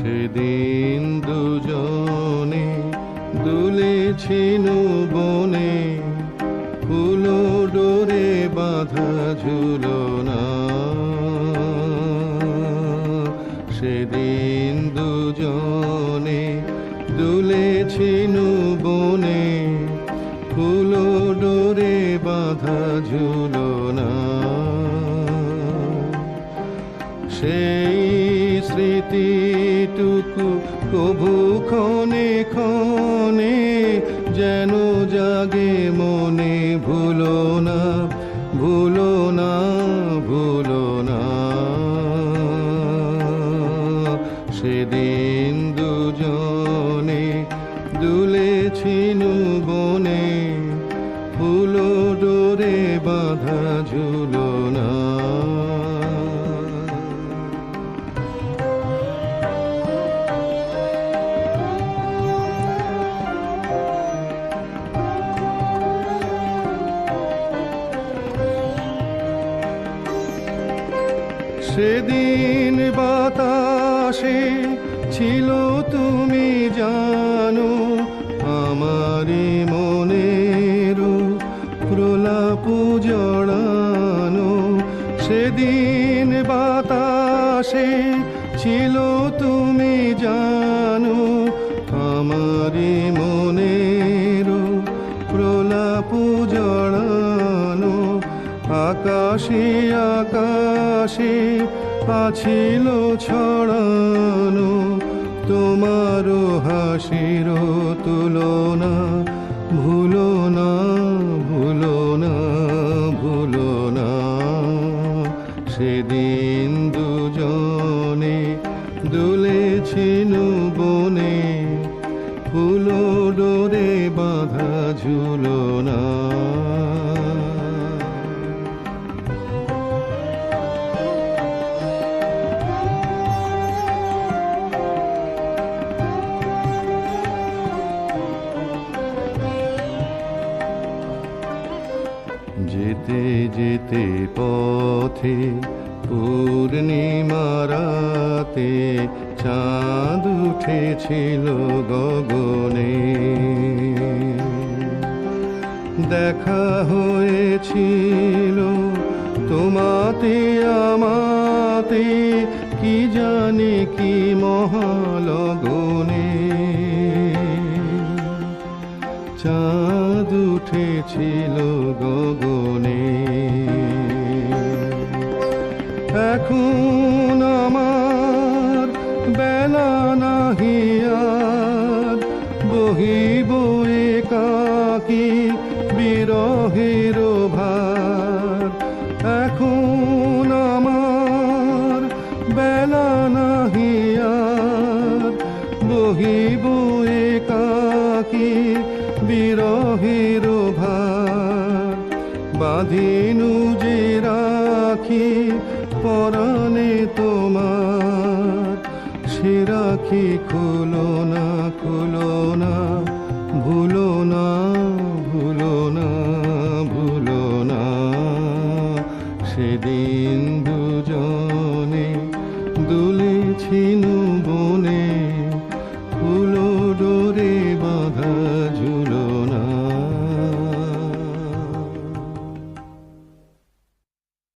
সেদিন দুজনে দুলেছিল বনে, ফুলো ডোরে বাঁধা ঝুলনা। সেদিন দুজনে দুলেছিল বনে, ফুলো ডোরে বাঁধা ঝুলনা। সেই স্মৃতিটুকু কভু ক্ষণে ক্ষণে যেন জাগে মনে, ভুলো না, ভুলো না, ভুলো না। সেদিন দুজনে দুলেছিল বনে, ফুলো ডোরে বাঁধা ঝুলনা। সেদিন বাতাসে ছিল তুমি জানো, আমারি মনের প্রলাপ জড়ানো। সেদিন বাতাসে ছিল তুমি জানো, আমারি মনের প্রলাপ জড়ানো। আকাশে আকাশে আছিল ছড়ানো, তোমার হাসির তুলনা। ভুলো না, ভুলো না, ভুলো না। সেদিন দুজনে দুলেছিল বনে, ফুলো ডোরে বাঁধা ঝুলনা। যেতে যেতে পথে পূর্ণিমা রাতে, চাঁদ উঠেছিল গগনে। দেখা হয়েছিল তোমাতে আমাতে, কি জানি কি মহালগনে। চাঁদ উঠেছিল গগনে। এখন আমার বেলা নাহি আর, বহিব একাকী বিরহের ভার। এখন আমার বেলা নাহি আর, বহিব একাকী বিরহের ভার। বাঁধিনু যে রাখি পরাণে তোমার, সে রাখি খুলো না, খুলো না, ভুলো না, ভুলো না, ভুলো না। সেদিন